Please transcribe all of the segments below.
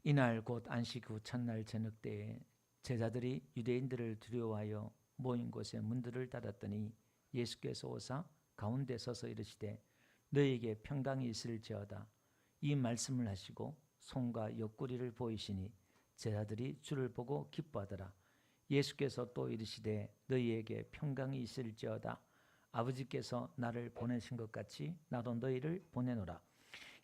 이날 곧 안식 후 첫날 저녁 때에 제자들이 유대인들을 두려워하여 모인 곳에 문들을 닫았더니 예수께서 오사 가운데 서서 이르시되 너희에게 평강이 있을지어다. 이 말씀을 하시고 손과 옆구리를 보이시니 제자들이 주를 보고 기뻐하더라. 예수께서 또 이르시되 너희에게 평강이 있을지어다. 아버지께서 나를 보내신 것 같이 나도 너희를 보내노라.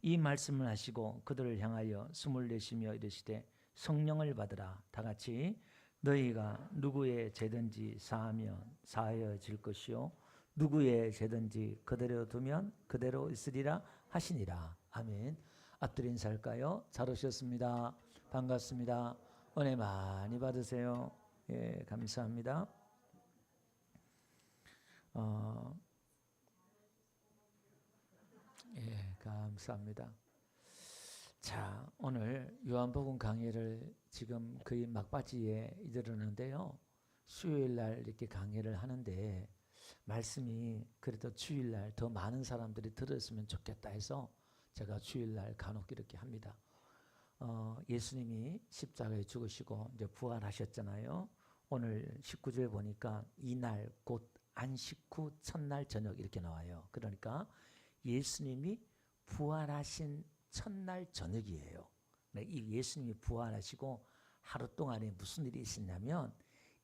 이 말씀을 하시고 그들을 향하여 숨을 내쉬며 이르시되 성령을 받으라. 다 같이 너희가 누구의 죄든지 사하면 사하여질 것이요 누구의 죄든지 그대로 두면 그대로 있으리라 하시니라. 아멘. 앞뒤로 인사할까요? 잘 오셨습니다. 반갑습니다. 은혜 많이 받으세요. 예, 감사합니다. 예, 감사합니다. 자, 오늘 요한복음 강의를 지금 거의 막바지에 이르렀는데요. 수요일날 이렇게 강의를 하는데 말씀이 그래도 주일날 더 많은 사람들이 들었으면 좋겠다 해서 제가 주일날 간혹 이렇게 합니다. 예수님이 십자가에 죽으시고 이제 부활하셨잖아요. 오늘 19절 보니까 이날 곧 안식 후 첫날 저녁 이렇게 나와요. 그러니까 예수님이 부활하신 첫날 저녁이에요. 이 예수님이 부활하시고 하루 동안에 무슨 일이 있었냐면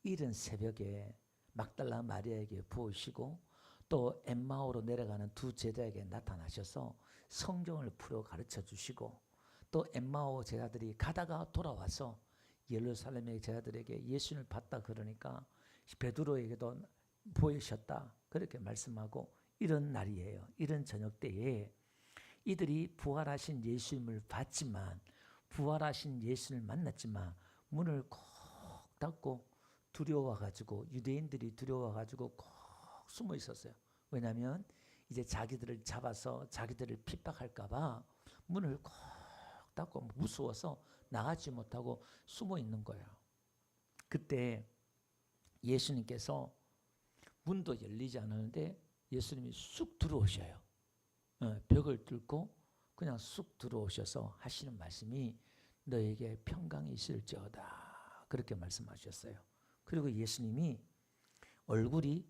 이른 새벽에 막달라 마리아에게 부으시고 또 엠마오로 내려가는 두 제자에게 나타나셔서 성경을 풀어 가르쳐 주시고 또 엠마오 제자들이 가다가 돌아와서 예루살렘의 제자들에게 예수님을 봤다 그러니까 베드로에게도 보이셨다 그렇게 말씀하고 이런 날이에요. 이런 저녁 때에 이들이 부활하신 예수님을 봤지만 부활하신 예수님을 만났지만 문을 꼭 닫고 두려워가지고 유대인들이 두려워가지고 꼭 숨어 있었어요. 왜냐하면 이제 자기들을 잡아서 자기들을 핍박할까봐 문을 꼭 닫고 무서워서 나가지 못하고 숨어 있는 거예요. 그때 예수님께서 문도 열리지 않았는데 예수님이 쑥 들어오셔요. 벽을 뚫고 그냥 쑥 들어오셔서 하시는 말씀이 너에게 평강이 있을지어다 그렇게 말씀하셨어요. 그리고 예수님이 얼굴이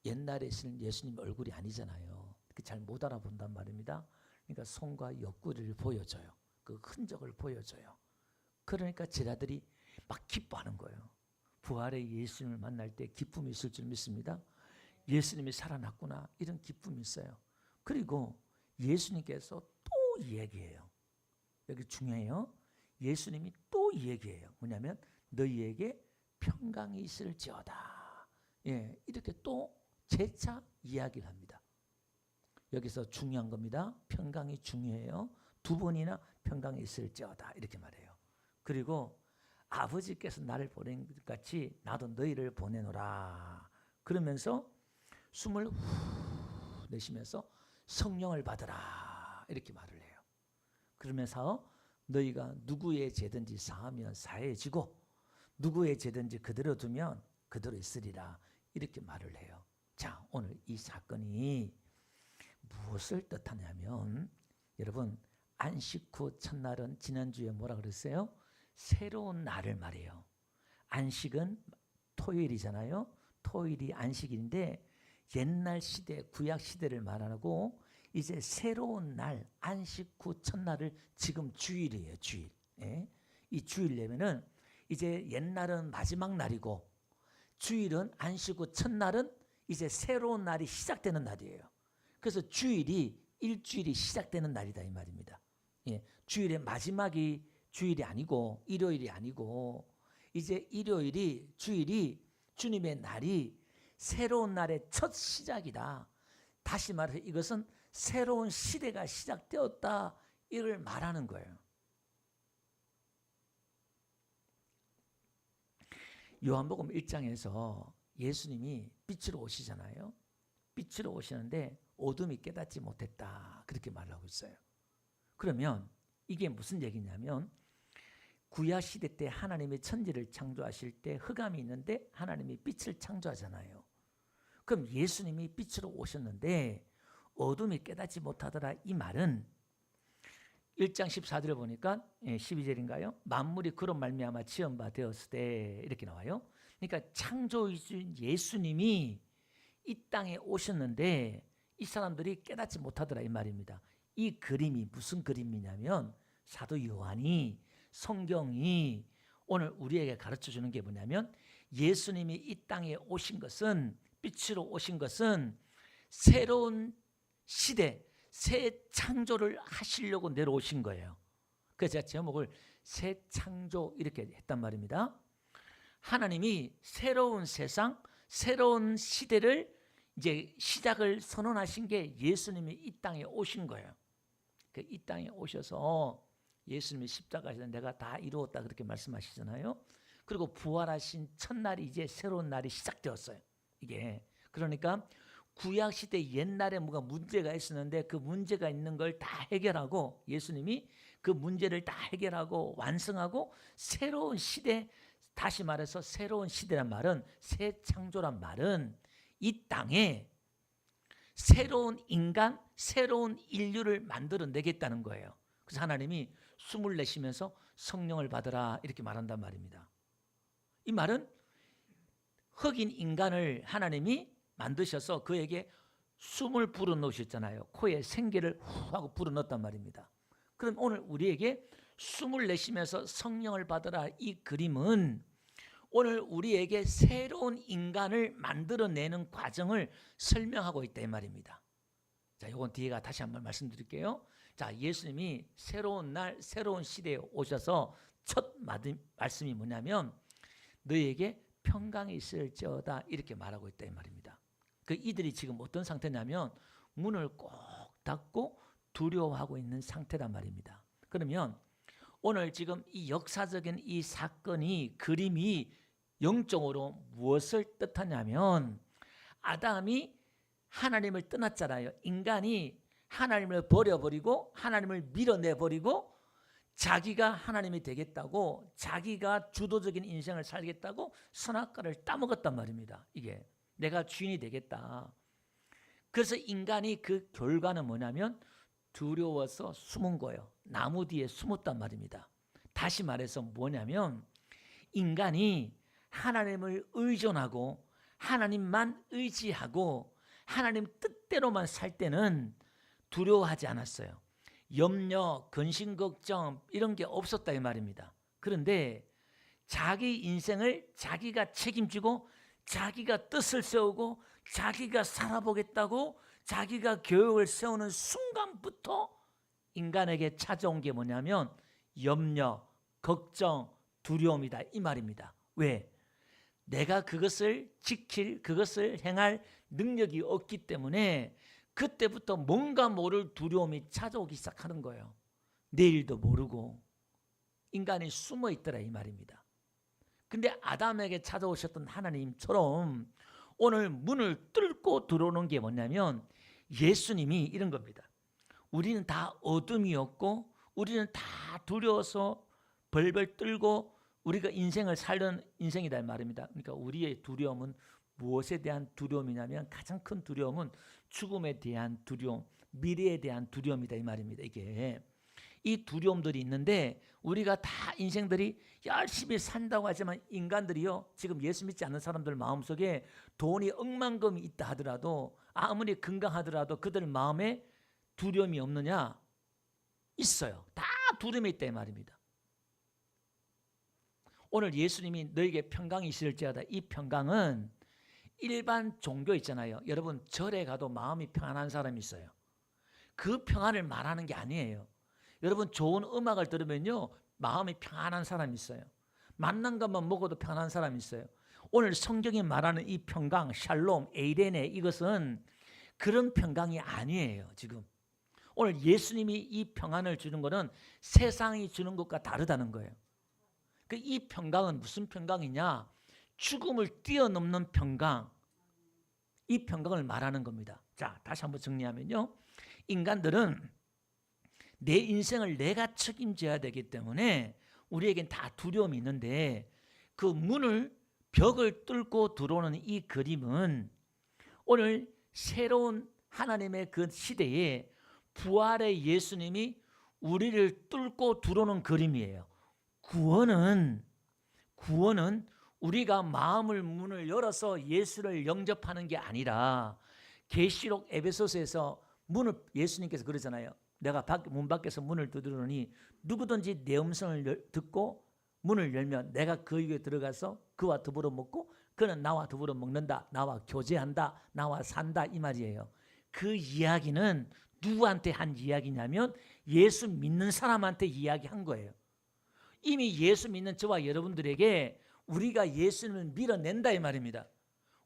옛날에 쓰는 예수님 얼굴이 아니잖아요. 잘 못 알아본단 말입니다. 그러니까 손과 옆구리를 보여줘요. 그 흔적을 보여줘요. 그러니까 제자들이 막 기뻐하는 거예요. 부활의 예수님을 만날 때 기쁨이 있을 줄 믿습니다. 예수님이 살아났구나 이런 기쁨이 있어요. 그리고 예수님께서 또 얘기해요. 여기 중요해요. 예수님이 또 얘기해요. 뭐냐면 너희에게 평강이 있을지어다. 예, 이렇게 또 재차 이야기를 합니다. 여기서 중요한 겁니다. 평강이 중요해요. 두 번이나 평강이 있을지어다 이렇게 말해요. 그리고 아버지께서 나를 보낸 것 같이 나도 너희를 보내노라. 그러면서 숨을 후 내쉬면서 성령을 받으라 이렇게 말을 해요. 그러면서 너희가 누구의 죄든지 사하면 사해지고 누구의 죄든지 그대로 두면 그대로 있으리라 이렇게 말을 해요. 자, 오늘 이 사건이 무엇을 뜻하냐면 여러분 안식 후 첫날은 지난주에 뭐라 그랬어요? 새로운 날을 말해요. 안식은 토요일이잖아요. 토요일이 안식인데 옛날 시대 구약 시대를 말하고 이제 새로운 날 안식 후 첫날을 지금 주일이에요. 주일. 예? 이 주일이면은 이제 옛날은 마지막 날이고 주일은 안식 후 첫날은 이제 새로운 날이 시작되는 날이에요. 그래서 주일이 일주일이 시작되는 날이다 이 말입니다. 예, 주일의 마지막이 주일이 아니고 일요일이 아니고 이제 일요일이 주일이 주님의 날이 새로운 날의 첫 시작이다. 다시 말해서 이것은 새로운 시대가 시작되었다 이걸 말하는 거예요. 요한복음 1장에서 예수님이 빛으로 오시잖아요. 빛으로 오시는데 어둠이 깨닫지 못했다 그렇게 말하고 있어요. 그러면 이게 무슨 얘기냐면 구약시대 때 하나님이 천지를 창조하실 때 흑암이 있는데 하나님이 빛을 창조하잖아요. 그럼 예수님이 빛으로 오셨는데 어둠이 깨닫지 못하더라 이 말은 1장 14절에 보니까 12절인가요? 만물이 그런 말미암아 지은 바 되었을 때 이렇게 나와요. 그러니까 창조주인 예수님이 이 땅에 오셨는데 이 사람들이 깨닫지 못하더라 이 말입니다. 이 그림이 무슨 그림이냐면 사도 요한이 성경이 오늘 우리에게 가르쳐주는 게 뭐냐면 예수님이 이 땅에 오신 것은 빛으로 오신 것은 새로운 시대 새 창조를 하시려고 내려오신 거예요. 그래서 제가 제목을 새 창조 이렇게 했단 말입니다. 하나님이 새로운 세상 새로운 시대를 이제 시작을 선언하신 게 예수님이 이 땅에 오신 거예요. 이 땅에 오셔서 예수님이 십자가에서 내가 다 이루었다 그렇게 말씀하시잖아요. 그리고 부활하신 첫날이 이제 새로운 날이 시작되었어요. 이게 그러니까 구약시대 옛날에 뭐가 문제가 있었는데 그 문제가 있는 걸 다 해결하고 예수님이 그 문제를 다 해결하고 완성하고 새로운 시대 다시 말해서 새로운 시대란 말은 새 창조란 말은 이 땅에 새로운 인간 새로운 인류를 만들어내겠다는 거예요. 그래서 하나님이 숨을 내쉬면서 성령을 받으라 이렇게 말한단 말입니다. 이 말은 흑인 인간을 하나님이 만드셔서 그에게 숨을 불어넣으셨잖아요. 코에 생기를 후 하고 불어넣었단 말입니다. 그럼 오늘 우리에게 숨을 내쉬면서 성령을 받으라 이 그림은 오늘 우리에게 새로운 인간을 만들어내는 과정을 설명하고 있다 이 말입니다. 자, 이건 뒤에가 다시 한번 말씀드릴게요. 자, 예수님이 새로운 날 새로운 시대에 오셔서 첫 말씀이 뭐냐면 너희에게 평강이 있을지어다 이렇게 말하고 있다 이 말입니다. 그 이들이 지금 어떤 상태냐면 문을 꼭 닫고 두려워하고 있는 상태란 말입니다. 그러면 오늘 지금 이 역사적인 이 사건이 그림이 영적으로 무엇을 뜻하냐면 아담이 하나님을 떠났잖아요. 인간이 하나님을 버려버리고 하나님을 밀어내버리고 자기가 하나님이 되겠다고 자기가 주도적인 인생을 살겠다고 선악과를 따먹었단 말입니다. 이게 내가 주인이 되겠다. 그래서 인간이 그 결과는 뭐냐면 두려워서 숨은 거예요. 나무 뒤에 숨었단 말입니다. 다시 말해서 뭐냐면 인간이 하나님을 의존하고 하나님만 의지하고 하나님 뜻대로만 살 때는 두려워하지 않았어요. 염려, 근심, 걱정 이런 게 없었다 이 말입니다. 그런데 자기 인생을 자기가 책임지고 자기가 뜻을 세우고 자기가 살아보겠다고 자기가 계획을 세우는 순간부터 인간에게 찾아온 게 뭐냐면 염려, 걱정, 두려움이다 이 말입니다. 왜? 내가 그것을 지킬, 그것을 행할 능력이 없기 때문에 그때부터 뭔가 모를 두려움이 찾아오기 시작하는 거예요. 내일도 모르고 인간이 숨어 있더라 이 말입니다. 근데 아담에게 찾아오셨던 하나님처럼 오늘 문을 뚫고 들어오는 게 뭐냐면 예수님이 이런 겁니다. 우리는 다 어둠이었고 우리는 다 두려워서 벌벌 떨고 우리가 인생을 살던 인생이다 이 말입니다. 그러니까 우리의 두려움은 무엇에 대한 두려움이냐면 가장 큰 두려움은 죽음에 대한 두려움, 미래에 대한 두려움이다 이 말입니다. 이게 이 두려움들이 있는데 우리가 다 인생들이 열심히 산다고 하지만 인간들이요 지금 예수 믿지 않는 사람들 마음속에 돈이 억만금이 있다 하더라도 아무리 건강하더라도 그들 마음에 두려움이 없느냐? 있어요. 다 두려움이 있다 이 말입니다. 오늘 예수님이 너에게 평강이 있을지어다 이 평강은 일반 종교 있잖아요. 여러분 절에 가도 마음이 평안한 사람이 있어요. 그 평안을 말하는 게 아니에요. 여러분 좋은 음악을 들으면요 마음이 평안한 사람이 있어요. 맛난 것만 먹어도 평안한 사람이 있어요. 오늘 성경이 말하는 이 평강, 샬롬, 에이레네 이것은 그런 평강이 아니에요. 지금 오늘 예수님이 이 평안을 주는 것은 세상이 주는 것과 다르다는 거예요. 이 평강은 무슨 평강이냐? 죽음을 뛰어넘는 평강. 이 평강을 말하는 겁니다. 자, 다시 한번 정리하면요. 인간들은 내 인생을 내가 책임져야 되기 때문에 우리에겐 다 두려움이 있는데 그 문을 벽을 뚫고 들어오는 이 그림은 오늘 새로운 하나님의 그 시대에 부활의 예수님이 우리를 뚫고 들어오는 그림이에요. 구원은 우리가 마음을 문을 열어서 예수를 영접하는 게 아니라 계시록 에베소서에서 문을 예수님께서 그러잖아요. 내가 문 밖에서 문을 두드리니 누구든지 내 음성을 듣고 문을 열면 내가 그 입에 들어가서 그와 더불어 먹고 그는 나와 더불어 먹는다. 나와 교제한다. 나와 산다. 이 말이에요. 그 이야기는 누구한테 한 이야기냐면 예수 믿는 사람한테 이야기한 거예요. 이미 예수 믿는 저와 여러분들에게 우리가 예수님을 밀어낸다 이 말입니다.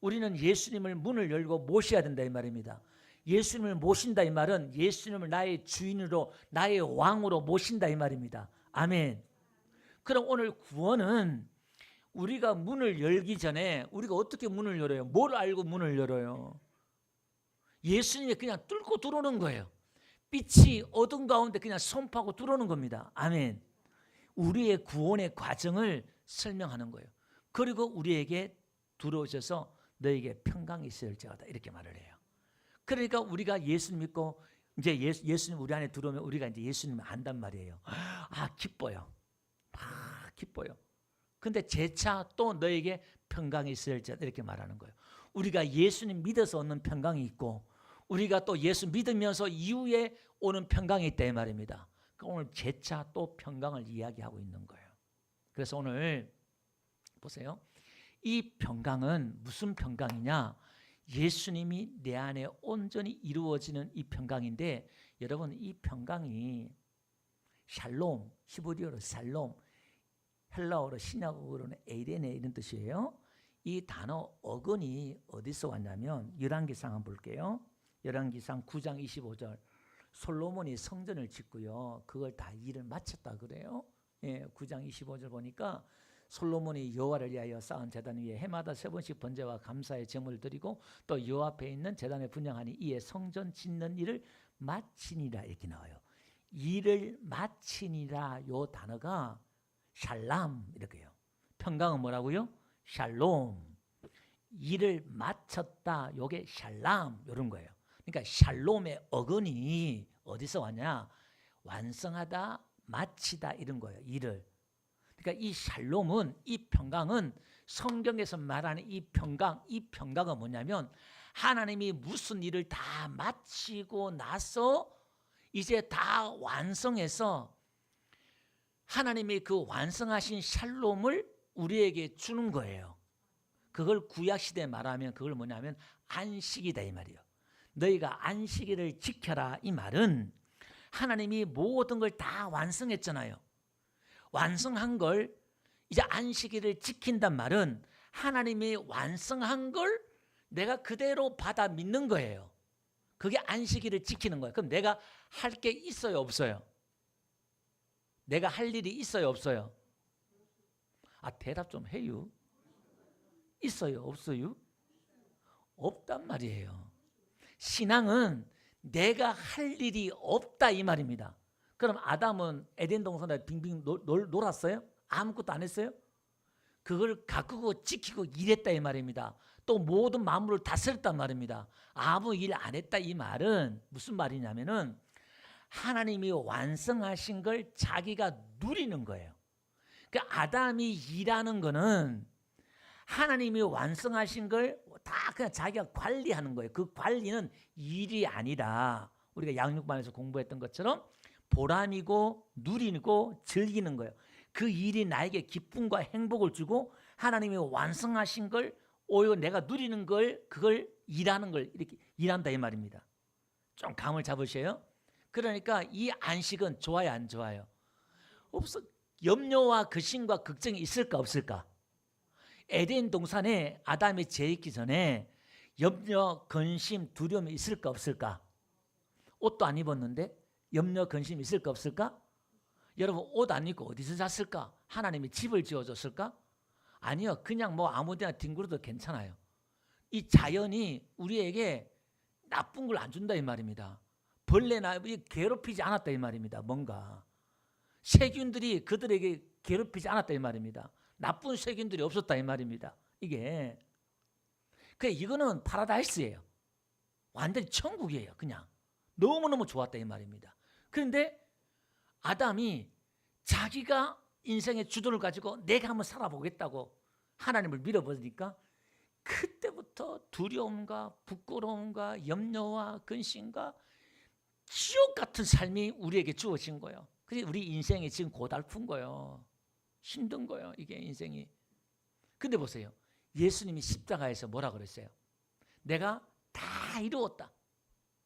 우리는 예수님을 문을 열고 모셔야 된다 이 말입니다. 예수님을 모신다 이 말은 예수님을 나의 주인으로 나의 왕으로 모신다 이 말입니다. 아멘. 그럼 오늘 구원은 우리가 문을 열기 전에 우리가 어떻게 문을 열어요? 뭘 알고 문을 열어요? 예수님이 그냥 뚫고 들어오는 거예요. 빛이 어둠 가운데 그냥 손파고 들어오는 겁니다. 아멘. 우리의 구원의 과정을 설명하는 거예요. 그리고 우리에게 들어오셔서 너에게 평강이 있을지어다 이렇게 말을 해요. 그러니까 우리가 예수 믿고 이제 예수님 우리 안에 들어오면 우리가 이제 예수님을 안단 말이에요. 기뻐요. 기뻐요. 근데 재차 또 너에게 평강이 있을지어다 이렇게 말하는 거예요. 우리가 예수님 믿어서 얻는 평강이 있고 우리가 또 예수 믿으면서 이후에 오는 평강이 있다 이 말입니다. 오늘 재차 또 평강을 이야기하고 있는 거예요. 그래서 오늘 보세요. 이 평강은 무슨 평강이냐? 예수님이 내 안에 온전히 이루어지는 이 평강인데 여러분 이 평강이 샬롬, 히브리어로 샬롬, 헬라어로 신약어로는 에이레네 이런 뜻이에요. 이 단어 어근이 어디서 왔냐면 열왕기상 한번 볼게요. 열왕기상 9장 25절 솔로몬이 성전을 짓고요. 그걸 다 일을 마쳤다 그래요. 9장 25절 보니까 솔로몬이 여호와를 위하여 쌓은 제단 위에 해마다 3번씩 번제와 감사의 제물을 드리고 또 여호와 앞에 있는 제단에 분향하니 이에 성전 짓는 일을 마치니라 이렇게 나와요. 일을 마치니라 요 단어가 샬람 이렇게요. 평강은 뭐라고요? 샬롬. 일을 마쳤다 요게 샬람 이런 거예요. 그러니까 샬롬의 어근이 어디서 왔냐? 완성하다, 마치다 이런 거예요. 일을. 그러니까 이 샬롬은 이 평강은 성경에서 말하는 이 평강은 뭐냐면 하나님이 무슨 일을 다 마치고 나서 이제 다 완성해서 하나님이 그 완성하신 샬롬을 우리에게 주는 거예요. 그걸 구약시대에 말하면 그걸 뭐냐면 안식이다 이 말이에요. 너희가 안식일을 지켜라 이 말은 하나님이 모든 걸 다 완성했잖아요. 완성한 걸 이제 안식일을 지킨단 말은 하나님이 완성한 걸 내가 그대로 받아 믿는 거예요. 그게 안식일을 지키는 거예요. 그럼 내가 할 게 있어요 없어요? 내가 할 일이 있어요 없어요? 대답 좀 해요. 있어요 없어요? 없단 말이에요. 신앙은 내가 할 일이 없다 이 말입니다. 그럼 아담은 에덴 동산에 빙빙 놀았어요? 아무것도 안 했어요? 그걸 가꾸고 지키고 일했다 이 말입니다. 또 모든 만물을 다스렸단 말입니다. 아무 일 안 했다 이 말은 무슨 말이냐면은 하나님이 완성하신 걸 자기가 누리는 거예요. 그 아담이 일하는 거는 하나님이 완성하신 걸 다 그냥 자기가 관리하는 거예요. 그 관리는 일이 아니라 우리가 양육반에서 공부했던 것처럼 보람이고 누리고 즐기는 거예요. 그 일이 나에게 기쁨과 행복을 주고 하나님이 완성하신 걸 오히려 내가 누리는 걸 그걸 일하는 걸 이렇게 일한다 이 말입니다. 좀 감을 잡으셔요. 그러니까 이 안식은 좋아요 안 좋아요? 없어. 염려와 근심과 걱정이 있을까 없을까? 에덴 동산에 아담이 죄 있기 전에 염려, 근심, 두려움이 있을까 없을까? 옷도 안 입었는데 염려, 근심 있을까 없을까? 여러분 옷 안 입고 어디서 잤을까? 하나님이 집을 지어줬을까? 아니요. 그냥 뭐 아무데나 뒹굴어도 괜찮아요. 이 자연이 우리에게 나쁜 걸 안 준다 이 말입니다. 벌레나 괴롭히지 않았다 이 말입니다. 뭔가 세균들이 그들에게 괴롭히지 않았다 이 말입니다. 나쁜 세균들이 없었다 이 말입니다. 이게 이거는 파라다이스예요. 완전히 천국이에요. 그냥 너무너무 좋았다 이 말입니다. 그런데 아담이 자기가 인생의 주도를 가지고 내가 한번 살아보겠다고 하나님을 밀어버리니까 그때부터 두려움과 부끄러움과 염려와 근심과 지옥 같은 삶이 우리에게 주어진 거예요. 그래서 우리 인생이 지금 고달픈 거예요. 힘든 거예요, 이게 인생이. 근데 보세요. 예수님이 십자가에서 뭐라 그랬어요? 내가 다 이루었다.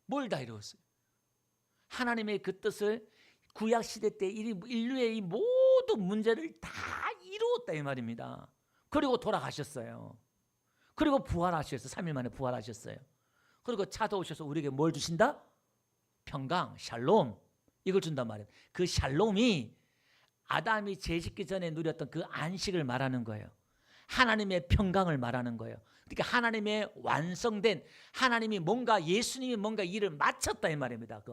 뭘 다 이루었어요? 하나님의 그 뜻을 구약시대 때 인류의 이 모든 문제를 다 이루었다 이 말입니다. 그리고 돌아가셨어요. 그리고 부활하셨어요. 3일 만에 부활하셨어요. 그리고 찾아오셔서 우리에게 뭘 주신다? 평강, 샬롬, 이걸 준단 말이에요. 그 샬롬이 아담이 죄 짓기 전에 누렸던 그 안식을 말하는 거예요. 하나님의 평강을 말하는 거예요. 그러니까 하나님의 완성된, 하나님이 뭔가, 예수님이 뭔가 일을 마쳤다 이 말입니다.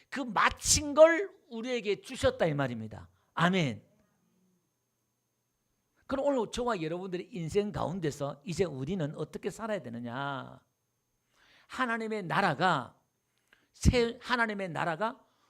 그 마친 걸 우리에게 주셨다 이 말입니다. 아멘. 그럼 오늘 저와 여러분들의 인생 가운데서 이제 우리는 어떻게 살아야 되느냐? 하나님의 나라가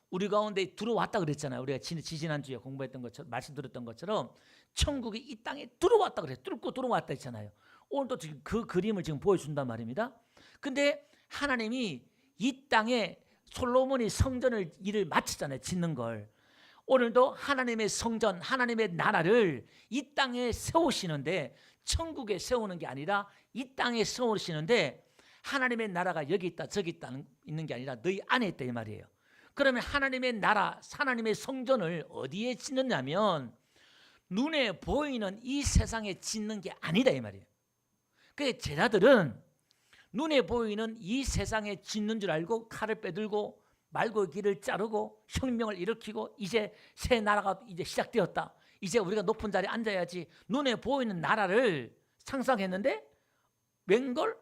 우리 가운데 들어왔다 그랬잖아요. 우리가 지난주에 공부했던 것처럼, 말씀드렸던 것처럼 천국이 이 땅에 들어왔다 그랬어요. 뚫고 들어왔다 했잖아요. 오늘도 지금 그 그림을 지금 보여준단 말입니다. 근데 하나님이 이 땅에 솔로몬이 성전을 일을 마쳤잖아요. 짓는 걸. 오늘도 하나님의 성전, 하나님의 나라를 이 땅에 세우시는데, 천국에 세우는 게 아니라 이 땅에 세우시는데, 하나님의 나라가 여기 있다 저기 있다 있는 게 아니라 너희 안에 있다 이 말이에요. 그러면 하나님의 나라, 하나님의 성전을 어디에 짓느냐면 눈에 보이는 이 세상에 짓는 게 아니다 이 말이에요. 그래서 제자들은 눈에 보이는 이 세상에 짓는 줄 알고 칼을 빼들고 말고 길을 자르고 혁명을 일으키고 이제 새 나라가 이제 시작되었다. 이제 우리가 높은 자리에 앉아야지. 눈에 보이는 나라를 상상했는데 웬걸?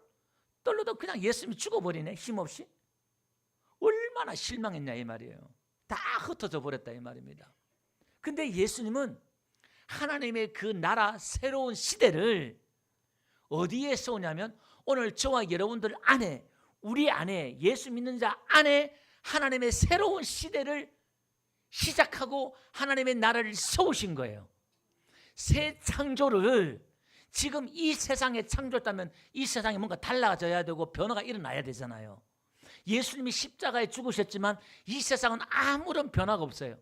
떨려도 그냥 예수님이 죽어버리네. 힘없이. 얼마나 실망했냐 이 말이에요. 다 흩어져 버렸다 이 말입니다. 근데 예수님은 하나님의 그 나라 새로운 시대를 어디에 세우냐면 오늘 저와 여러분들 안에, 우리 안에, 예수 믿는 자 안에 하나님의 새로운 시대를 시작하고 하나님의 나라를 세우신 거예요. 새 창조를 지금 이 세상에 창조했다면 이 세상이 뭔가 달라져야 되고 변화가 일어나야 되잖아요. 예수님이 십자가에 죽으셨지만 이 세상은 아무런 변화가 없어요.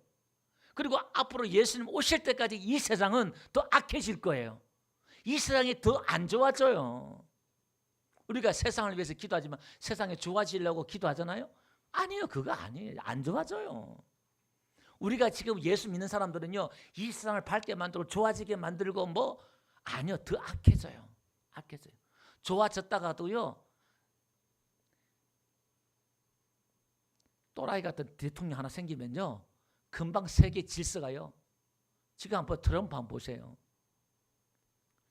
그리고 앞으로 예수님 오실 때까지 이 세상은 더 악해질 거예요. 이 세상이 더 안 좋아져요. 우리가 세상을 위해서 기도하지만 세상이 좋아지려고 기도하잖아요. 아니요, 그거 아니에요. 안 좋아져요. 우리가 지금 예수 믿는 사람들은요, 이 세상을 밝게 만들고 좋아지게 만들고 아니요, 더 악해져요. 악해져요. 좋아졌다가도요, 또라이 같은 대통령 하나 생기면요, 금방 세계 질서가요. 지금 한번 트럼프 한번 보세요.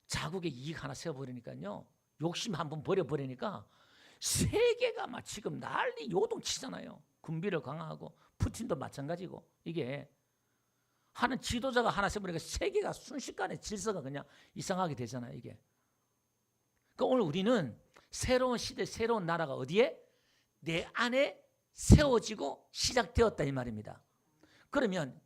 자국의 이익 하나 세워버리니까요, 욕심 한번 버려버리니까 세계가 막 지금 난리 요동치잖아요. 군비를 강화하고 푸틴도 마찬가지고. 이게 하는 지도자가 하나 세워버리니까 세계가 순식간에 질서가 그냥 이상하게 되잖아요. 이게. 그러니까 오늘 우리는 새로운 시대, 새로운 나라가 어디에? 내 안에 세워지고 시작되었다 이 말입니다. 그러면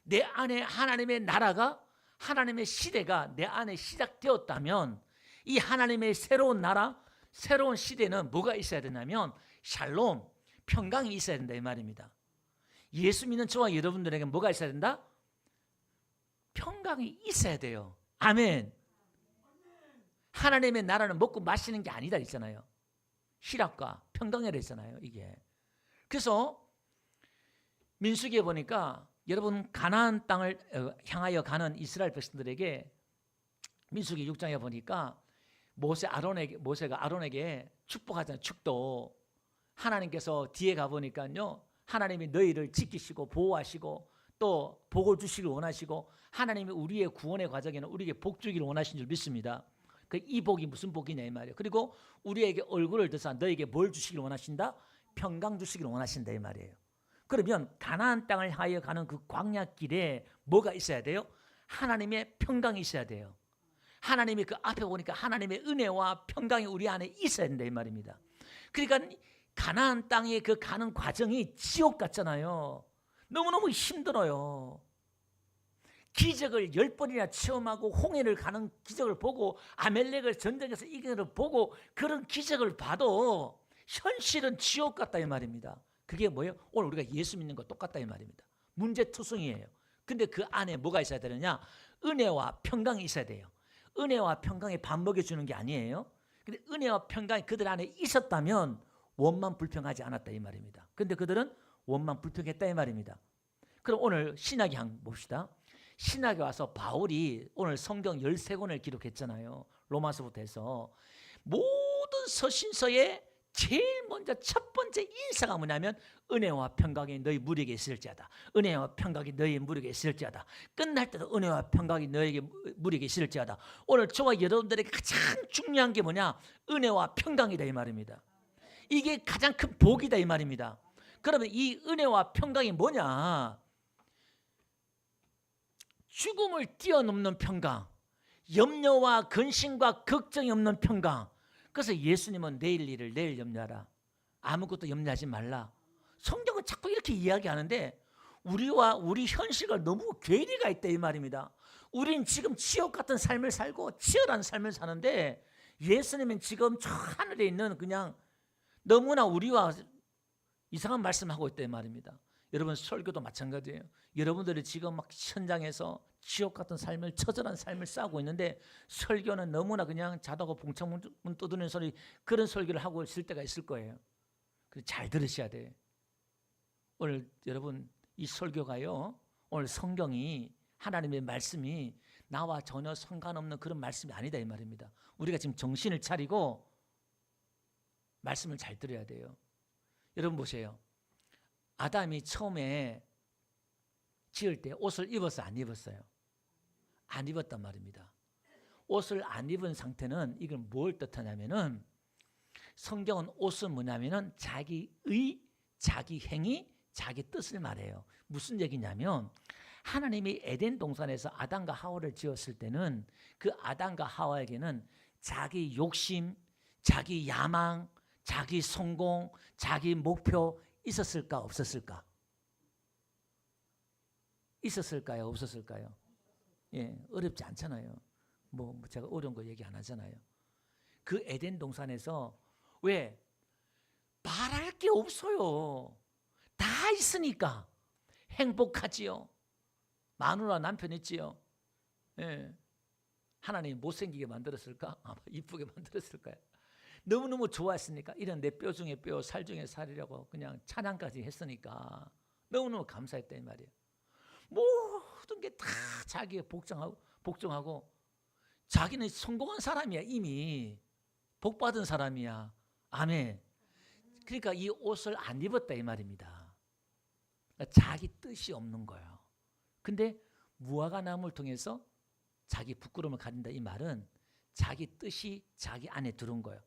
내 안에 하나님의 나라가, 하나님의 시대가 내 안에 시작되었다면 이 하나님의 새로운 나라, 새로운 시대는 뭐가 있어야 되냐면 샬롬, 평강이 있어야 된다 이 말입니다. 예수 믿는 저와 여러분들에게 뭐가 있어야 된다? 평강이 있어야 돼요. 아멘. 하나님의 나라는 먹고 마시는 게 아니다 했잖아요. 희락과 평강이라 했잖아요. 이게. 그래서 민수기에 보니까 여러분 가나안 땅을 향하여 가는 이스라엘 백성들에게 민수기 6장에 보니까 모세가 아론에게 축복하잖아요. 축도. 하나님께서 뒤에 가보니까요, 하나님이 너희를 지키시고 보호하시고 또 복을 주시길 원하시고 하나님이 우리의 구원의 과정에는 우리에게 복 주기를 원하신 줄 믿습니다. 이 복이 무슨 복이냐 이 말이에요. 그리고 우리에게 얼굴을 들어서 너희에게 뭘 주시길 원하신다? 평강 주시길 원하신다 이 말이에요. 그러면 가나안 땅을 향하여 가는 그 광야길에 뭐가 있어야 돼요? 하나님의 평강이 있어야 돼요. 하나님이 그 앞에 보니까 하나님의 은혜와 평강이 우리 안에 있어야 된다 이 말입니다. 그러니까 가나안 땅에 그 가는 과정이 지옥 같잖아요. 너무너무 힘들어요. 기적을 10번이나 체험하고 홍해를 가는 기적을 보고 아멜렉을 전쟁에서 이기는 걸 보고 그런 기적을 봐도 현실은 지옥 같다 이 말입니다. 그게 뭐예요? 오늘 우리가 예수 믿는 거 똑같다 이 말입니다. 문제투성이에요. 근데 그 안에 뭐가 있어야 되느냐? 은혜와 평강이 있어야 돼요. 은혜와 평강이 밥 먹여주는 게 아니에요. 근데 은혜와 평강이 그들 안에 있었다면 원만 불평하지 않았다 이 말입니다. 근데 그들은 원만 불평했다 이 말입니다. 그럼 오늘 신약에 한번 봅시다. 신약에 와서 바울이 오늘 성경 13권을 기록했잖아요. 로마서부터 해서 모든 서신서에 제일 먼저 첫 번째 인사가 뭐냐면 은혜와 평강이 너희 무리에게 있을지어다. 은혜와 평강이 너희 무리에게 있을지어다. 끝날 때도 은혜와 평강이 너희에게 무리에게 있을지어다. 오늘 저와 여러분들에게 가장 중요한 게 뭐냐? 은혜와 평강이다 이 말입니다. 이게 가장 큰 복이다 이 말입니다. 그러면 이 은혜와 평강이 뭐냐? 죽음을 뛰어넘는 평강, 염려와 근심과 걱정이 없는 평강. 그래서 예수님은 내일 일을 내일 염려하라. 아무것도 염려하지 말라. 성경은 자꾸 이렇게 이야기하는데 우리와 우리 현실과 너무 괴리가 있다 이 말입니다. 우린 지금 지옥 같은 삶을 살고 치열한 삶을 사는데 예수님은 지금 저 하늘에 있는 그냥 너무나 우리와 이상한 말씀하고 있다 이 말입니다. 여러분 설교도 마찬가지예요. 여러분들이 지금 막 현장에서 지옥 같은 삶을 처절한 삶을 싸고 있는데 설교는 너무나 그냥 자다가 봉창문 떠드는 소리 그런 설교를 하고 있을 때가 있을 거예요. 그래서 잘 들으셔야 돼. 오늘 여러분 이 설교가요. 오늘 성경이 하나님의 말씀이 나와 전혀 상관없는 그런 말씀이 아니다 이 말입니다. 우리가 지금 정신을 차리고 말씀을 잘 들어야 돼요. 여러분 보세요. 아담이 처음에 지을 때 옷을 입었어요? 안 입었어요? 안 입었단 말입니다. 옷을 안 입은 상태는 이건 뭘 뜻하냐면은 성경은 옷은 뭐냐면은 자기의, 자기 행위, 자기 뜻을 말해요. 무슨 얘기냐면 하나님이 에덴 동산에서 아담과 하와를 지었을 때는 그 아담과 하와에게는 자기 욕심, 자기 야망, 자기 성공, 자기 목표 있었을까 없었을까? 있었을까요? 없었을까요? 예, 어렵지 않잖아요. 뭐 제가 어려운 거 얘기 안 하잖아요. 그 에덴 동산에서 왜 말할 게 없어요. 다 있으니까 행복하지요. 마누라 남편 있지요. 예. 하나님 못생기게 만들었을까? 아마 이쁘게 만들었을까요? 너무너무 좋아했으니까 이런 내 뼈 중에 뼈, 살 중에 살이라고 그냥 찬양까지 했으니까 너무너무 감사했다 이 말이에요. 모든 게 다 자기가 복종하고 자기는 성공한 사람이야. 이미 복받은 사람이야. 아멘. 그러니까 이 옷을 안 입었다 이 말입니다. 그러니까 자기 뜻이 없는 거예요. 근데 무화과 나무를 통해서 자기 부끄러움을 가린다 이 말은 자기 뜻이 자기 안에 들어온 거예요.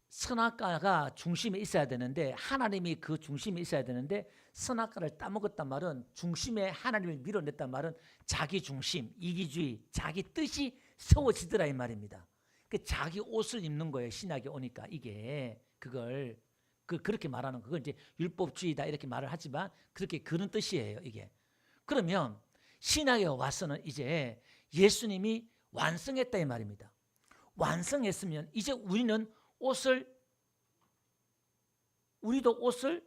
선악과가 중심에 있어야 되는데 하나님이 그 중심에 있어야 되는데 선악과를 따먹었단 말은 중심에 하나님을 밀어냈단 말은 자기 중심, 이기주의, 자기 뜻이 세워지더라 이 말입니다. 그 자기 옷을 입는 거예요. 신약에 오니까 이게 그걸 그렇게 말하는 그걸 이제 율법주의다 이렇게 말을 하지만 그렇게 그런 뜻이에요 이게. 그러면 신약에 와서는 이제 예수님이 완성했다 이 말입니다. 완성했으면 이제 우리도 옷을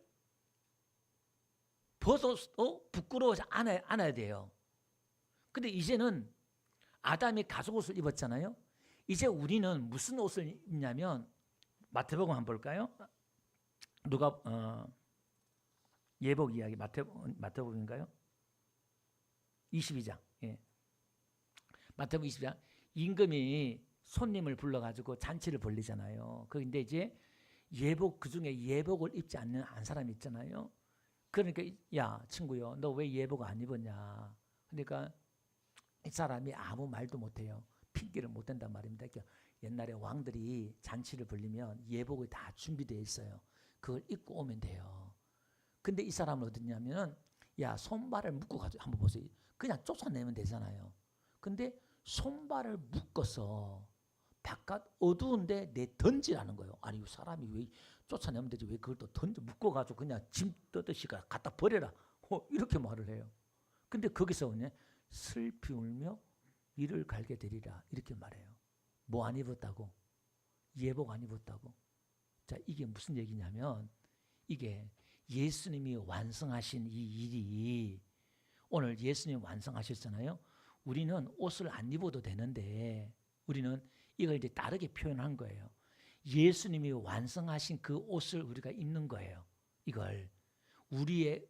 벗어도 부끄러워하지 않아야 돼요. 근데 이제는 아담이 가죽옷을 입었잖아요. 이제 우리는 무슨 옷을 입냐면 마태복음 한번 볼까요? 누가 예복 이야기 마태복음인가요? 22장. 예. 마태복음 22장. 임금이 손님을 불러가지고 잔치를 벌리잖아요. 그런데 이제 예복 그중에 예복을 입지 않는 한 사람이 있잖아요. 그러니까 야 친구요, 너 왜 예복 안 입었냐? 그러니까 이 사람이 아무 말도 못해요. 핑계를 못 댄단 말입니다. 그러니까 옛날에 왕들이 잔치를 벌리면 예복이 다 준비되어 있어요. 그걸 입고 오면 돼요. 근데 이 사람은 어딨냐면 야 손발을 묶고 가지고 한번 보세요. 그냥 쫓아내면 되잖아요. 근데 손발을 묶어서 바깥 어두운데 내 던지라는 거예요. 아니 사람이 왜 쫓아내면 되지 왜 그걸 또 던져 묶어가지고 그냥 짐 떠듯이 갖다 버려라. 이렇게 말을 해요. 근데 거기서 오냐? 슬피 울며 이를 갈게 되리라 이렇게 말해요. 뭐 안 입었다고? 예복 안 입었다고? 자, 이게 무슨 얘기냐면 이게 예수님이 완성하신 이 일이 오늘 예수님 완성하셨잖아요. 우리는 옷을 안 입어도 되는데 우리는 이걸 이제 다르게 표현한 거예요. 예수님이 완성하신 그 옷을 우리가 입는 거예요. 이걸 우리의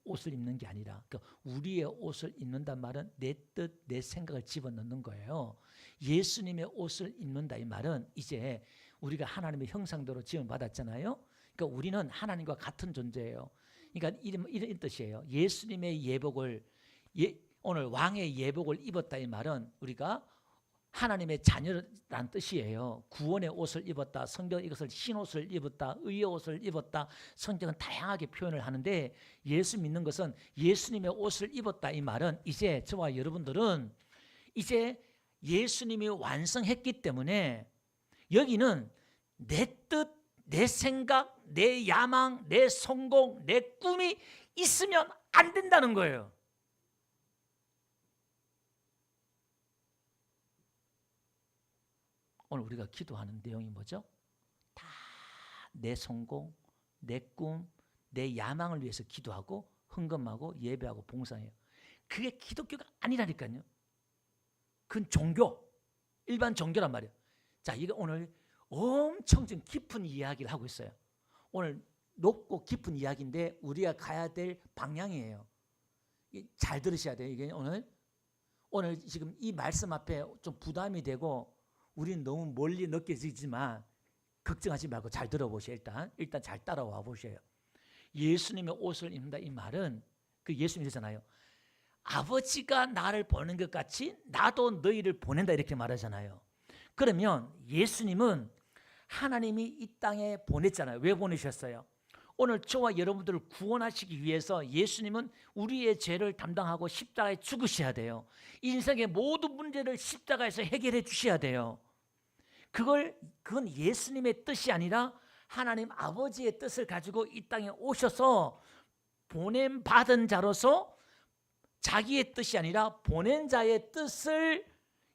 옷을 입는 게 아니라 그러니까 우리의 옷을 입는단 말은 내 뜻, 내 생각을 집어넣는 거예요. 예수님의 옷을 입는다 이 말은 이제 우리가 하나님의 형상대로 지음 받았잖아요. 그러니까 우리는 하나님과 같은 존재예요. 그러니까 이런 뜻이에요. 예수님의 예복을 오늘 왕의 예복을 입었다 이 말은 우리가 하나님의 자녀란 뜻이에요. 구원의 옷을 입었다. 성경 이것을 흰옷을 입었다. 의의 옷을 입었다. 성경은 다양하게 표현을 하는데 예수 믿는 것은 예수님의 옷을 입었다 이 말은 이제 저와 여러분들은 이제 예수님이 완성했기 때문에 여기는 내 뜻, 내 생각, 내 야망, 내 성공, 내 꿈이 있으면 안 된다는 거예요. 오늘 우리가 기도하는 내용이 뭐죠? 다 내 성공, 내 꿈, 내 야망을 위해서 기도하고 헌금하고 예배하고 봉사해요. 그게 기독교가 아니라니까요. 그건 종교, 일반 종교란 말이에요. 자, 이거 오늘 엄청 좀 깊은 이야기를 하고 있어요. 오늘 높고 깊은 이야기인데 우리가 가야 될 방향이에요. 잘 들으셔야 돼요. 이게 오늘 지금 이 말씀 앞에 좀 부담이 되고 우리는 너무 멀리 느껴지지만 걱정하지 말고 잘 들어보세요. 일단 잘 따라와 보세요. 예수님의 옷을 입는다 이 말은 그 예수님이잖아요. 아버지가 나를 보낸 것 같이 나도 너희를 보낸다 이렇게 말하잖아요. 그러면 예수님은 하나님이 이 땅에 보냈잖아요. 왜 보내셨어요? 오늘 저와 여러분들을 구원하시기 위해서 예수님은 우리의 죄를 담당하고 십자가에 죽으셔야 돼요. 인생의 모든 문제를 십자가에서 해결해 주셔야 돼요. 그건 예수님의 뜻이 아니라 하나님 아버지의 뜻을 가지고 이 땅에 오셔서 보냄받은 자로서 자기의 뜻이 아니라 보낸 자의 뜻을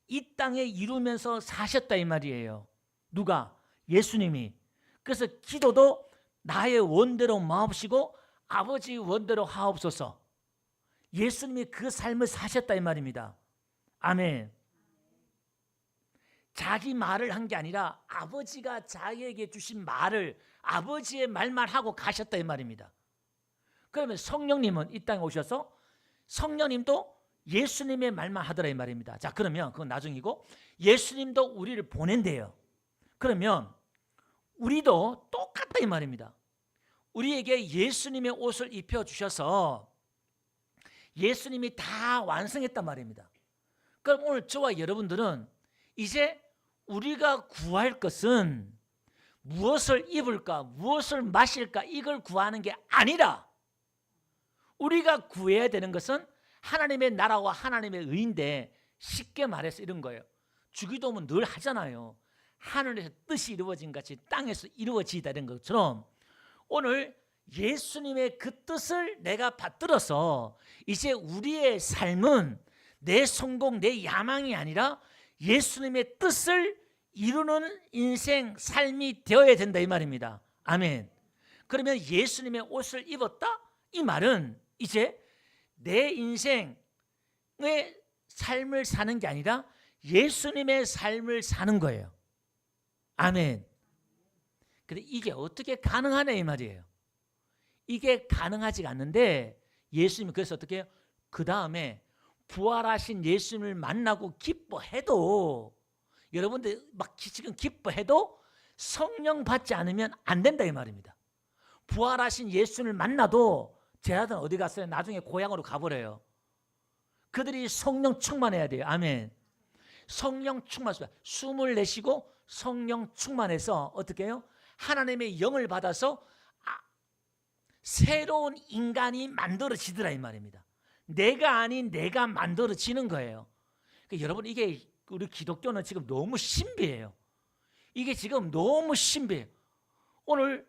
이 땅에 이루면서 사셨다 이 말이에요. 누가? 예수님이. 그래서 기도도 나의 원대로 마옵시고 아버지의 원대로 하옵소서. 예수님이 그 삶을 사셨다 이 말입니다. 아멘. 자기 말을 한 게 아니라 아버지가 자기에게 주신 말을 아버지의 말만 하고 가셨다 이 말입니다. 그러면 성령님은 이 땅에 오셔서 성령님도 예수님의 말만 하더라 이 말입니다. 자, 그러면 그건 나중이고 예수님도 우리를 보낸대요. 그러면 우리도 똑같다 이 말입니다. 우리에게 예수님의 옷을 입혀주셔서 예수님이 다 완성했단 말입니다. 그럼 오늘 저와 여러분들은 이제 우리가 구할 것은 무엇을 입을까, 무엇을 마실까 이걸 구하는 게 아니라 우리가 구해야 되는 것은 하나님의 나라와 하나님의 의인데 쉽게 말해서 이런 거예요. 주기도문 늘 하잖아요. 하늘에서 뜻이 이루어진 같이 땅에서 이루어지다는 것처럼 오늘 예수님의 그 뜻을 내가 받들어서 이제 우리의 삶은 내 성공, 내 야망이 아니라 예수님의 뜻을 이루는 인생, 삶이 되어야 된다 이 말입니다. 아멘. 그러면 예수님의 옷을 입었다? 이 말은 이제 내 인생의 삶을 사는 게 아니라 예수님의 삶을 사는 거예요. 아멘. 근데 이게 어떻게 가능하냐 이 말이에요. 이게 가능하지가 않는데 예수님이 그래서 어떻게 해요? 그 다음에 부활하신 예수님을 만나고 기뻐해도 여러분들 막 지금 기뻐해도 성령 받지 않으면 안 된다 이 말입니다. 부활하신 예수님을 만나도 제 아들 어디 갔어요? 나중에 고향으로 가버려요. 그들이 성령 충만해야 돼요. 아멘. 성령 충만, 숨을 내쉬고 성령 충만해서 어떻게 해요? 하나님의 영을 받아서 새로운 인간이 만들어지더라 이 말입니다. 내가 아닌 내가 만들어지는 거예요. 그러니까 여러분 이게 우리 기독교는 지금 너무 신비해요. 이게 지금 너무 신비해요. 오늘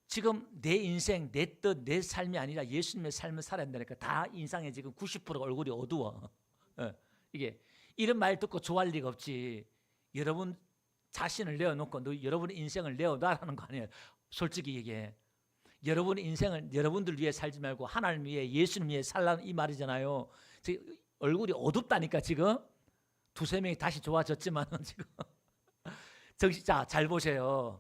지금 내 인생, 내 뜻, 내 삶이 아니라 예수님의 삶을 살아야 된다니까. 다 인상에 지금 90%가 얼굴이 어두워. 이게 이런 말 듣고 좋아할 리가 없지. 여러분 자신을 내어놓고 여러분의 인생을 내어놔라는 거 아니에요. 솔직히 얘기해. 여러분의 인생을 여러분들 위해 살지 말고 하나님 위해, 예수님 위해 살라는 이 말이잖아요. 지금 얼굴이 어둡다니까. 지금 두세 명이 다시 좋아졌지만 지금 정신, 자, 잘 보세요.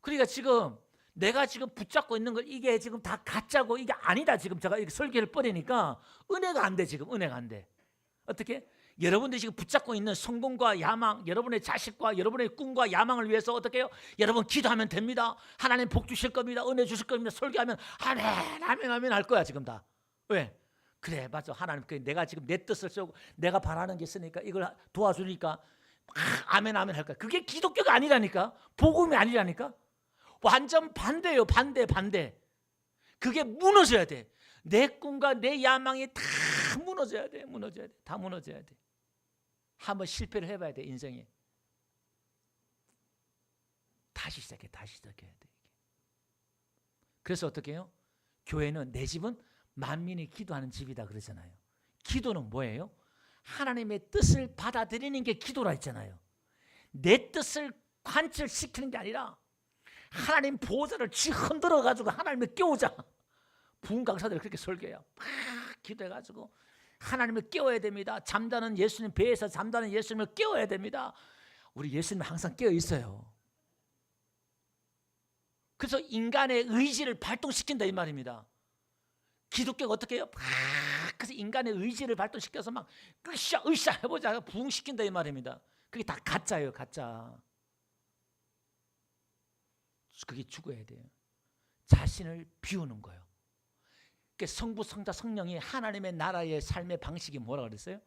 그러니까 지금 내가 지금 붙잡고 있는 걸 이게 지금 다 가짜고 이게 아니다. 지금 제가 이렇게 설계를 뻗으니까 은혜가 안 돼. 지금 은혜가 안 돼. 어떻게? 여러분들이 지금 붙잡고 있는 성공과 야망, 여러분의 자식과 여러분의 꿈과 야망을 위해서 어떻게 해요? 여러분 기도하면 됩니다. 하나님 복 주실 겁니다. 은혜 주실 겁니다. 설교하면 아멘 아멘 아멘 할 거야 지금 다. 왜? 그래 맞아. 하나님 내가 지금 내 뜻을 쓰고 내가 바라는 게 있으니까 이걸 도와주니까 아멘 아멘 할 거야. 그게 기독교가 아니라니까. 복음이 아니라니까. 완전 반대예요. 반대. 그게 무너져야 돼. 내 꿈과 내 야망이 다 무너져야 돼. 다 무너져야 돼. 한번 실패를 해봐야 돼. 인생에. 다시 시작해야 돼. 그래서 어떻게 해요? 교회는, 내 집은 만민이 기도하는 집이다 그러잖아요. 기도는 뭐예요? 하나님의 뜻을 받아들이는 게 기도라 했잖아요. 내 뜻을 관철시키는 게 아니라 하나님 보호자를 쥐 흔들어 가지고 하나님을 깨우자. 부흥 강사들이 그렇게 설교해요. 막 기도해가지고 하나님을 깨워야 됩니다. 잠자는 예수님, 배에서 잠자는 예수님을 깨워야 됩니다. 우리 예수님 항상 깨어 있어요. 그래서 인간의 의지를 발동시킨다 이 말입니다. 기독교가 어떻게 해요? 그래서 인간의 의지를 발동시켜서 막 으쌰 해보자 부흥시킨다 이 말입니다. 그게 다 가짜예요. 가짜. 그게 죽어야 돼요. 자신을 비우는 거예요. 성부, 성자, 성령이 하나님의 나라의 삶의 방식이 뭐라 그랬어요?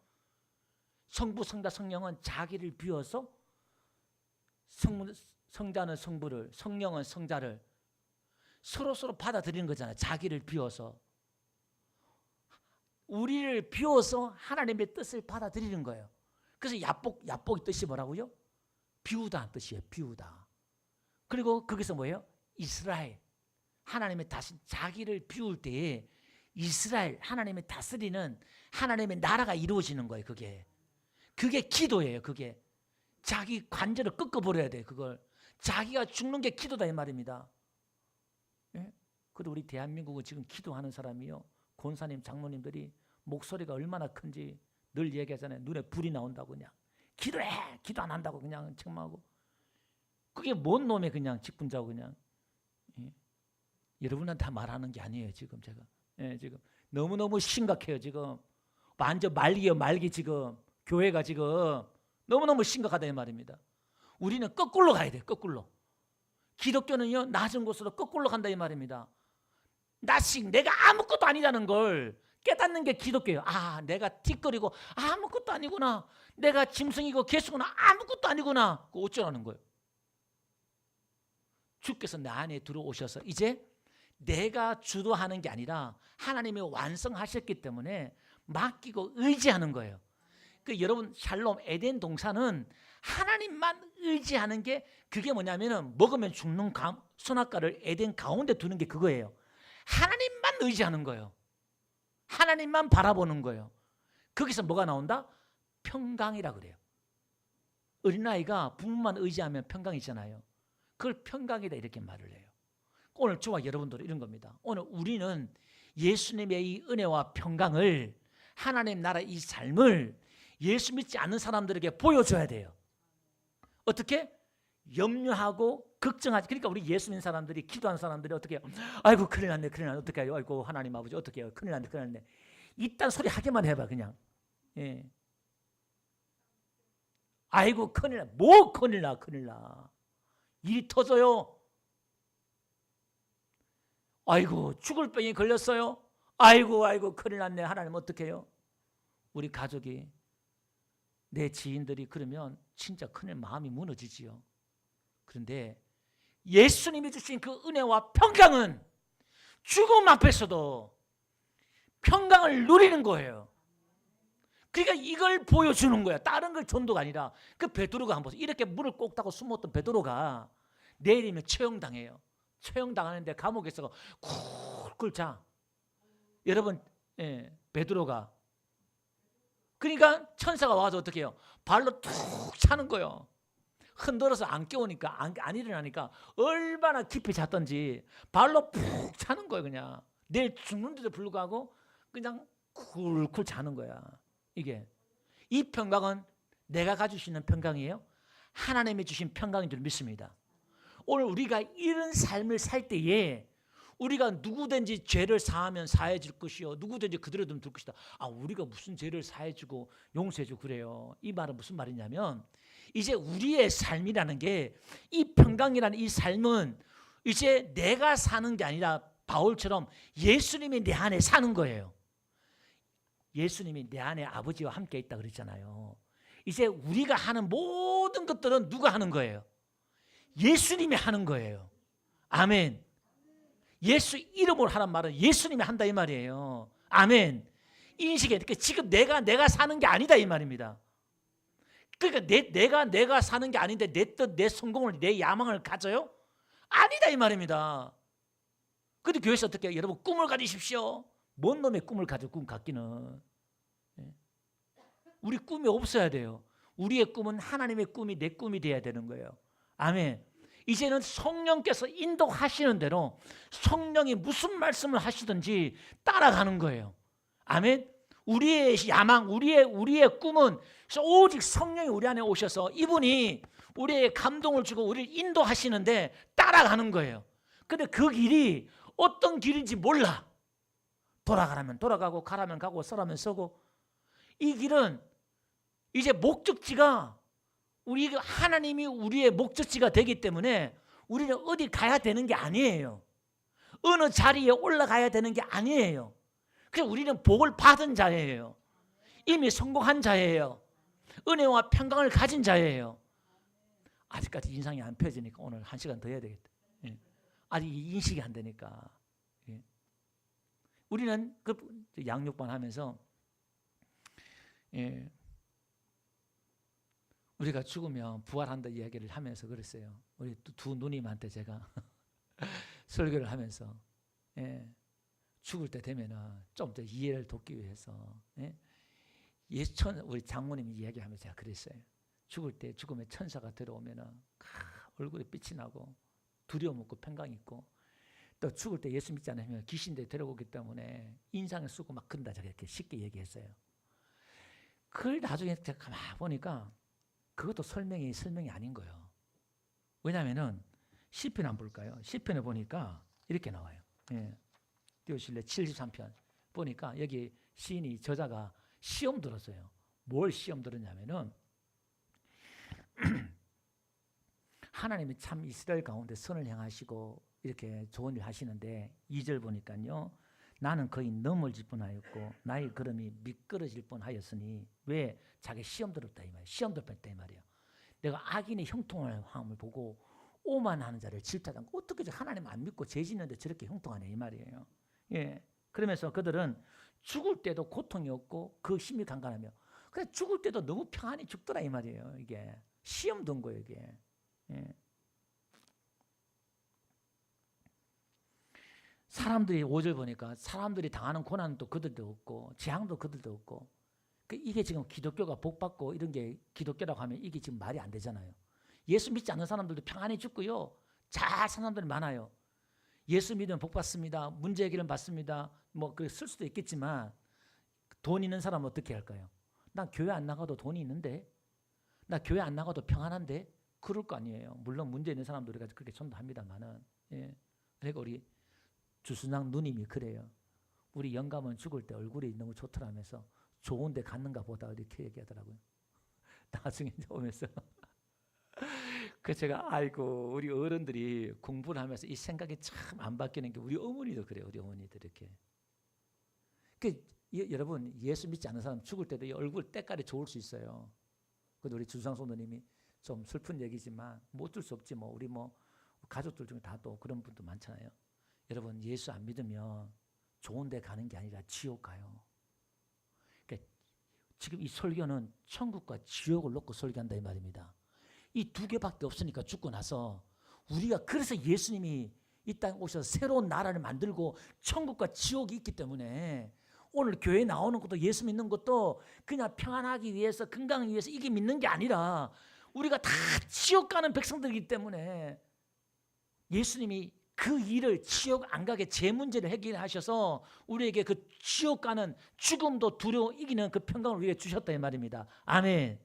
성부, 성자, 성령은 자기를 비워서 성자는 성부를, 성령은 성자를 서로 받아들이는 거잖아요. 자기를 비워서. 우리를 비워서 하나님의 뜻을 받아들이는 거예요. 그래서 야복의 뜻이 뭐라고요? 비우다는 뜻이에요. 비우다. 그리고 거기서 뭐예요? 이스라엘. 하나님의 다시 자기를 비울 때에 이스라엘, 하나님의 다스리는 하나님의 나라가 이루어지는 거예요. 그게 기도예요. 그게 자기 관절을 꺾어버려야 돼요. 그걸 자기가 죽는 게 기도다 이 말입니다. 예? 그리고 우리 대한민국은 지금 기도하는 사람이요, 권사님, 장로님들이 목소리가 얼마나 큰지 늘 얘기하잖아요. 눈에 불이 나온다고. 그냥 기도해, 기도 안 한다고 그냥 책망하고. 그게 뭔 놈의 그냥 직분자고 그냥. 예? 여러분한테 다 말하는 게 아니에요. 지금 제가. 예, 지금 너무너무 심각해요. 지금 완전 말기 지금 교회가 지금 너무너무 심각하다 이 말입니다. 우리는 거꾸로 가야 돼요. 거꾸로. 기독교는요, 낮은 곳으로 거꾸로 간다 이 말입니다. 내가 아무것도 아니라는 걸 깨닫는 게 기독교예요. 아, 내가 틱거리고 아무것도 아니구나. 내가 짐승이고 개수구나. 아무것도 아니구나. 그거 어쩌라는 거예요. 주께서 내 안에 들어오셔서 이제 내가 주도하는 게 아니라 하나님이 완성하셨기 때문에 맡기고 의지하는 거예요. 여러분 샬롬 에덴 동산은 하나님만 의지하는 게, 그게 뭐냐면은 먹으면 죽는 선악과를 에덴 가운데 두는 게 그거예요. 하나님만 의지하는 거예요. 하나님만 바라보는 거예요. 거기서 뭐가 나온다? 평강이라 그래요. 어린아이가 부모만 의지하면 평강이잖아요. 그걸 평강이다 이렇게 말을 해요. 오늘 저와 여러분들은 이런 겁니다. 오늘 우리는 예수님의 이 은혜와 평강을, 하나님 나라의 이 삶을 예수 믿지 않는 사람들에게 보여줘야 돼요. 어떻게? 염려하고 걱정하지. 그러니까 우리 예수 믿는 사람들이, 기도하는 사람들이 어떻게 해요? 아이고 큰일 났네 어떻게 해요? 아이고 하나님 아버지 어떻게 해요? 큰일 났네. 이딴 소리 하기만 해봐 그냥. 예. 아이고 큰일 나. 뭐 큰일 나. 일이 터져요. 아이고 죽을 병이 걸렸어요. 아이고 큰일 났네. 하나님 어떻게 해요? 우리 가족이, 내 지인들이 그러면 진짜 큰일, 마음이 무너지지요. 그런데 예수님이 주신 그 은혜와 평강은 죽음 앞에서도 평강을 누리는 거예요. 그러니까 이걸 보여주는 거야. 다른 걸 전도가 아니라. 그 베드로가 한번 보세요. 이렇게 물을 꼭 타고 숨었던 베드로가 내일이면 처형당해요. 처형당하는데 감옥에서 쿨쿨 자. 여러분, 베드로가. 그러니까 천사가 와서 어떻게 해요? 발로 툭 차는 거예요. 흔들어서 안 깨우니까, 안 일어나니까 얼마나 깊이 잤던지 발로 푹 차는 거예요. 그냥 내일 죽는데도 불구하고 그냥 쿨쿨 자는 거야. 이게 이 평강은 내가 가질 수 있는 평강이에요. 하나님이 주신 평강인 줄 믿습니다. 오늘 우리가 이런 삶을 살 때에 우리가 누구든지 죄를 사하면 사해질 것이요 누구든지 그대로 두면 둘 것이다. 우리가 무슨 죄를 사해주고 용서해주고 그래요. 이 말은 무슨 말이냐면 이제 우리의 삶이라는 게 이 평강이라는 이 삶은 이제 내가 사는 게 아니라 바울처럼 예수님이 내 안에 사는 거예요. 예수님이 내 안에 아버지와 함께 있다 그랬잖아요. 이제 우리가 하는 모든 것들은 누가 하는 거예요? 예수님이 하는 거예요. 아멘. 예수 이름으로 하란 말은 예수님이 한다 이 말이에요. 아멘. 인식에 그러니까 지금 내가 사는 게 아니다 이 말입니다. 그러니까 내가 사는 게 아닌데 내 뜻, 내 성공을, 내 야망을 가져요? 아니다 이 말입니다. 근데 교회에서 어떻게 해요? 여러분 꿈을 가지십시오. 뭔 놈의 꿈을 가져 꿈 갖기는. 우리 꿈이 없어야 돼요. 우리의 꿈은 하나님의 꿈이 내 꿈이 돼야 되는 거예요. 아멘. 이제는 성령께서 인도하시는 대로 성령이 무슨 말씀을 하시든지 따라가는 거예요. 아멘. 우리의 야망, 우리의 꿈은 오직 성령이 우리 안에 오셔서 이분이 우리의 감동을 주고 우리를 인도하시는데 따라가는 거예요. 근데 그 길이 어떤 길인지 몰라. 돌아가라면 돌아가고 가라면 가고 서라면 서고. 이 길은 이제 목적지가 우리가 하나님이 우리의 목적지가 되기 때문에 우리는 어디 가야 되는 게 아니에요. 어느 자리에 올라가야 되는 게 아니에요. 그래서 우리는 복을 받은 자예요. 이미 성공한 자예요. 은혜와 평강을 가진 자예요. 아직까지 인상이 안 펴지니까 오늘 1시간 더 해야 되겠다. 아직 인식이 안 되니까. 우리는 그 양육반 하면서 우리가 죽으면 부활한다 이야기를 하면서 그랬어요. 우리 두 누님한테 제가 설교를 하면서 죽을 때 되면은 좀 더 이해를 돕기 위해서 우리 장모님이 이야기하면서 제가 그랬어요. 죽을 때 죽음의 천사가 들어오면은 얼굴에 빛이 나고 두려움 없고 평강 있고 또 죽을 때 예수 믿지 않으면 귀신들 데려오기 때문에 인상을 쓰고 막 그런다 저렇게 쉽게 얘기했어요. 그걸 나중에 제가 가만히 보니까 그것도 설명이 아닌 거예요. 왜냐하면은 시편 한번 볼까요? 시편에 보니까 이렇게 나와요. 띄우실래? 73편 보니까 여기 시인이 저자가 시험 들었어요. 뭘 시험 들었냐면은 하나님이 참 이스라엘 가운데 선을 행하시고 이렇게 좋은 일 하시는데 2절 보니까요. 나는 거의 넘어질 뻔하였고 나의 걸음이 미끄러질 뻔하였으니 왜 자기 시험 들었다 이 말이에요. 시험 들었다 이 말이에요. 내가 악인의 형통함을 보고 오만하는 자를 질타하지 않고 어떻게 하나님 안 믿고 죄 짓는데 저렇게 형통하냐 이 말이에요. 그러면서 그들은 죽을 때도 고통이 없고 그 심히 강간하며 그래 죽을 때도 너무 평안히 죽더라 이 말이에요. 이게 시험 든 거예요 이게. 사람들이 5절 보니까 사람들이 당하는 고난도 그들도 없고 재앙도 그들도 없고 이게 지금 기독교가 복받고 이런 게 기독교라고 하면 이게 지금 말이 안 되잖아요. 예수 믿지 않는 사람들도 평안히 죽고요. 잘 사는 사람들이 많아요. 예수 믿으면 복받습니다. 문제 해결은 받습니다. 뭐 쓸 수도 있겠지만 돈 있는 사람은 어떻게 할까요? 난 교회 안 나가도 돈이 있는데 나 교회 안 나가도 평안한데 그럴 거 아니에요. 물론 문제 있는 사람도 우리가 그렇게 전도합니다만은 그러니까 우리 주순장 누님이 그래요. 우리 영감은 죽을 때 얼굴이 너무 좋더라면서 좋은 데 갔는가 보다 이렇게 얘기하더라고요. 나중에 오면서 그래서 제가 아이고 우리 어른들이 공부를 하면서 이 생각이 참 안 바뀌는 게 우리 어머니도 그래요. 우리 어머니들 이렇게. 여러분 예수 믿지 않는 사람 죽을 때도 이 얼굴 때깔이 좋을 수 있어요. 그래도 우리 주상소 누님이 좀 슬픈 얘기지만 뭐 어쩔 수 없지 뭐 우리 뭐 가족들 중에 다 또 그런 분도 많잖아요. 여러분 예수 안 믿으면 좋은 데 가는 게 아니라 지옥 가요. 그러니까 지금 이 설교는 천국과 지옥을 놓고 설교한다 이 말입니다. 이 두 개밖에 없으니까 죽고 나서 우리가 그래서 예수님이 이 땅에 오셔서 새로운 나라를 만들고 천국과 지옥이 있기 때문에 오늘 교회에 나오는 것도 예수 믿는 것도 그냥 평안하기 위해서 건강하기 위해서 이게 믿는 게 아니라 우리가 다 지옥 가는 백성들이기 때문에 예수님이 그 일을 지옥 안 가게 제 문제를 해결하셔서 우리에게 그 지옥 가는 죽음도 두려워 이기는 그 평강을 우리에게 주셨다 이 말입니다. 아멘.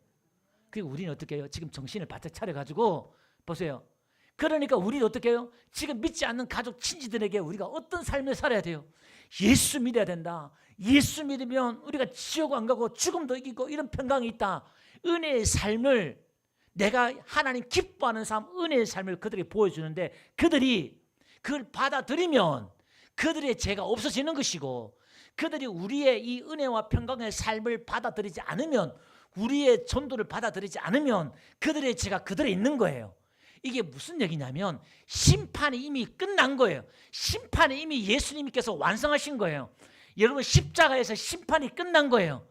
그리고 우리는 어떻게 해요? 지금 정신을 바짝 차려가지고 보세요. 그러니까 우리는 어떻게 해요? 지금 믿지 않는 가족 친지들에게 우리가 어떤 삶을 살아야 돼요? 예수 믿어야 된다. 예수 믿으면 우리가 지옥 안 가고 죽음도 이기고 이런 평강이 있다. 은혜의 삶을 내가 하나님 기뻐하는 삶, 은혜의 삶을 그들에게 보여주는데 그들이 그걸 받아들이면 그들의 죄가 없어지는 것이고 그들이 우리의 이 은혜와 평강의 삶을 받아들이지 않으면 우리의 전도를 받아들이지 않으면 그들의 죄가 그들에 있는 거예요. 이게 무슨 얘기냐면 심판이 이미 끝난 거예요. 심판이 이미 예수님께서 완성하신 거예요. 여러분 십자가에서 심판이 끝난 거예요.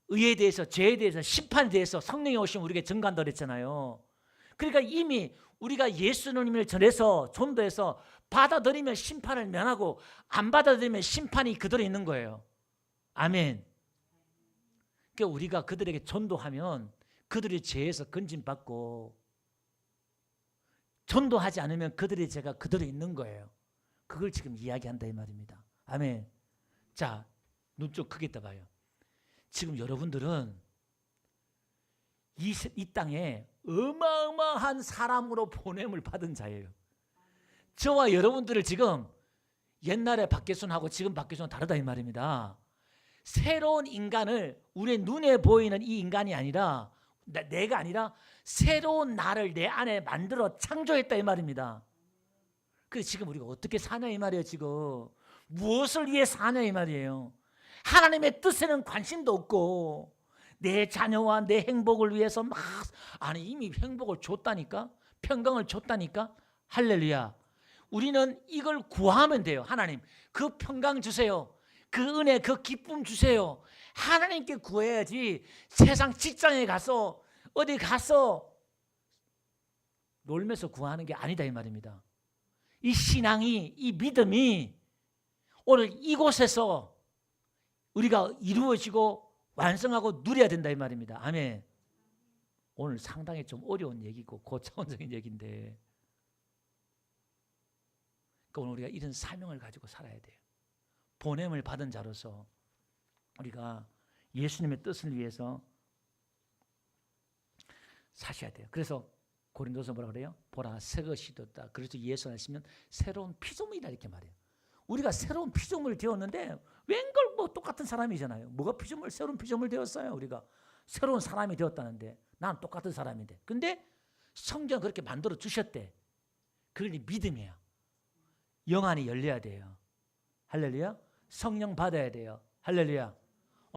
의에 대해서 죄에 대해서 심판에 대해서 성령이 오시면 우리에게 증거한다 그랬잖아요. 그러니까 이미 우리가 예수님을 전해서 전도해서 받아들이면 심판을 면하고 안 받아들이면 심판이 그대로 있는 거예요. 아멘. 그러니까 우리가 그들에게 전도하면 그들의 죄에서 건진받고 전도하지 않으면 그들의 죄가 그대로 있는 거예요. 그걸 지금 이야기한다 이 말입니다. 아멘. 자, 눈 좀 크게 떠봐요. 지금 여러분들은 이 땅에 어마어마한 사람으로 보냄을 받은 자예요. 저와 여러분들을 지금 옛날에 박계순하고 지금 박계순은 다르다 이 말입니다. 새로운 인간을 우리의 눈에 보이는 이 인간이 아니라 내가 아니라 새로운 나를 내 안에 만들어 창조했다 이 말입니다. 그래서 지금 우리가 어떻게 사냐 이 말이에요. 지금 무엇을 위해 사냐 이 말이에요. 하나님의 뜻에는 관심도 없고 내 자녀와 내 행복을 위해서 막 아니 이미 행복을 줬다니까 평강을 줬다니까 할렐루야. 우리는 이걸 구하면 돼요. 하나님 그 평강 주세요. 그 은혜 그 기쁨 주세요. 하나님께 구해야지 세상 직장에 가서 어디 가서 놀면서 구하는 게 아니다 이 말입니다. 이 신앙이 이 믿음이 오늘 이곳에서 우리가 이루어지고 완성하고 누려야 된다 이 말입니다. 아멘. 오늘 상당히 좀 어려운 얘기고 고차원적인 얘기인데 그러니까 오늘 우리가 이런 사명을 가지고 살아야 돼요. 보냄을 받은 자로서 우리가 예수님의 뜻을 위해서 사셔야 돼요. 그래서 고린도서 뭐라 그래요? 보라 새 것이 되었다. 그래서 예수 안에 새로운 피조물이라 이렇게 말해요. 우리가 새로운 피조물 되었는데 웬걸 뭐 똑같은 사람이잖아요. 뭐가 피조물 새로운 피조물 되었어요. 우리가 새로운 사람이 되었다는데 난 똑같은 사람인데 근데 성경 그렇게 만들어 주셨대. 그게 믿음이야. 영 안이 열려야 돼요. 할렐루야. 성령 받아야 돼요. 할렐루야.